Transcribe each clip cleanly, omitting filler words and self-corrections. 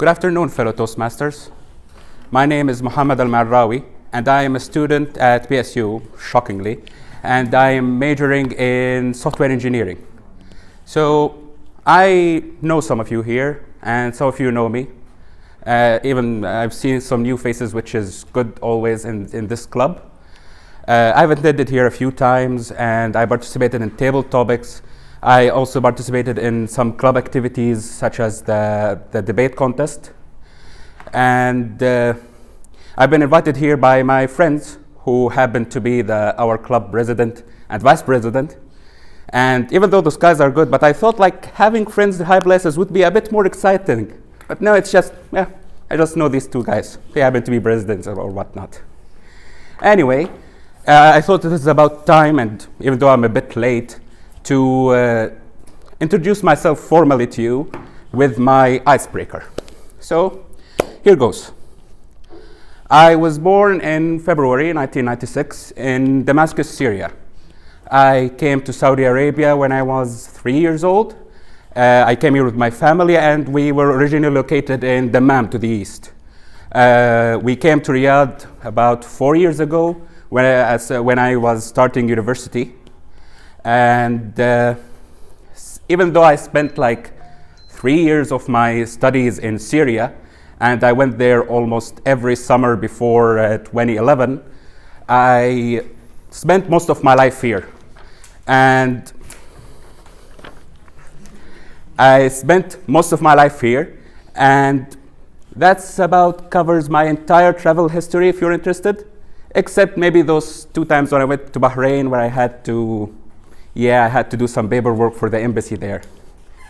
Good afternoon, fellow Toastmasters. My name is Mohamed Maerawi, and I am a student at PSU, shockingly, and I am majoring in software engineering. So I know some of you here, and some of you know me. Even I've seen some new faces, which is good always in this club. I've attended here a few times, and I participated in table topics. I also participated in some club activities, such as the debate contest. And I've been invited here by my friends, who happen to be our club president and vice president. And even though those guys are good, but I thought like having friends in high places would be a bit more exciting. But no, it's just, I just know these two guys. They happen to be presidents or whatnot. Anyway, I thought this is about time, and even though I'm a bit late, to introduce myself formally to you with my icebreaker. So here goes. I was born in February 1996 in Damascus, Syria. I came to Saudi Arabia when I was 3 years old. I came here with my family, and we were originally located in Dammam to the east. We came to Riyadh about 4 years ago when I was starting university. And even though I spent like 3 years of my studies in Syria, and I went there almost every summer before 2011, I spent most of my life here. And that's about covers my entire travel history, if you're interested, except maybe those 2 times when I went to Bahrain, where I had to do some paperwork for the embassy there.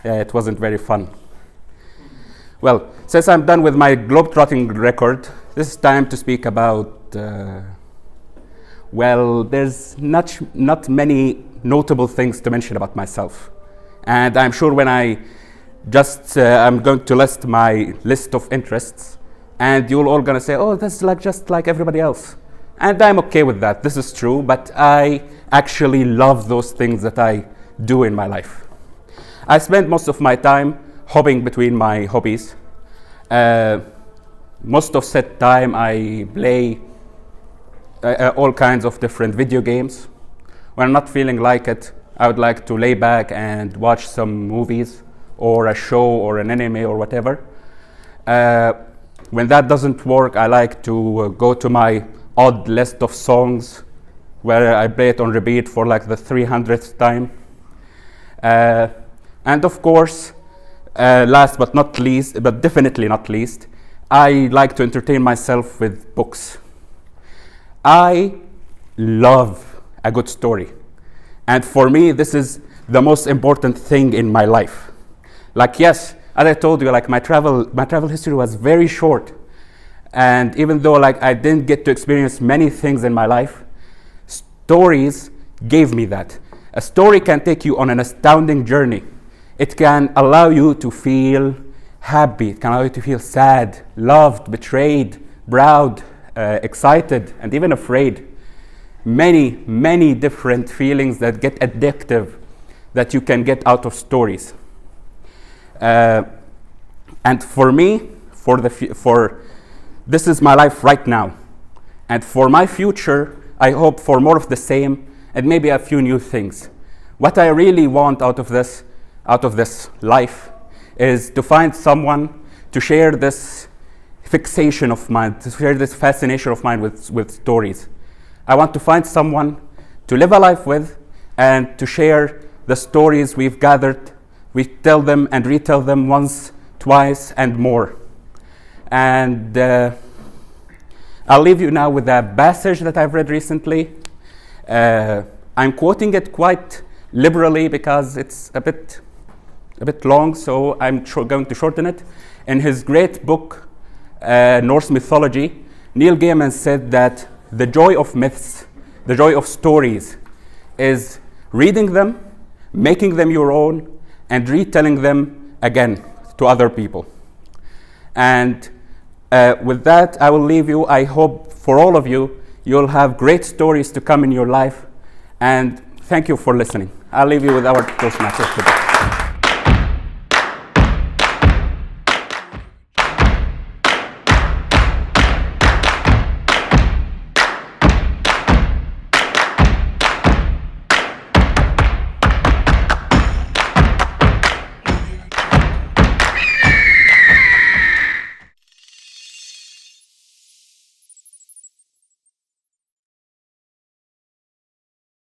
It wasn't very fun. Well, since I'm done with my globetrotting record, this is time to speak about, there's not many notable things to mention about myself. And I'm sure when I'm going to list my list of interests, and you're all gonna say, oh, that's just like everybody else. And I'm okay with that, this is true, but I actually love those things that I do in my life. I spend most of my time hopping between my hobbies. Most of said time I play all kinds of different video games. When I'm not feeling like it, I would like to lay back and watch some movies or a show or an anime or whatever. When that doesn't work, I like to go to my odd list of songs where I play it on repeat for like the 300th time. And of course, last but not least, but definitely not least, I like to entertain myself with books. I love a good story. And for me, this is the most important thing in my life. Like, yes, as I told you, like my travel history was very short. And even though like I didn't get to experience many things in my life, stories gave me that. A story can take you on an astounding journey. It can allow you to feel happy. It can allow you to feel sad, loved, betrayed, proud, excited, and even afraid. Many, many different feelings that get addictive that you can get out of stories. And for me, this is my life right now. And for my future, I hope for more of the same and maybe a few new things. What I really want out of this life is to find someone to share this fixation of mine, to share this fascination of mine with stories. I want to find someone to live a life with and to share the stories we've gathered. We tell them and retell them once, twice, and more. And I'll leave you now with a passage that I've read recently. I'm quoting it quite liberally because it's a bit long, so I'm going to shorten it. In his great book, Norse Mythology, Neil Gaiman said that the joy of myths, the joy of stories, is reading them, making them your own, and retelling them again to other people. And with that, I will leave you. I hope for all of you, you'll have great stories to come in your life. And thank you for listening. I'll leave you with our Toastmasters today.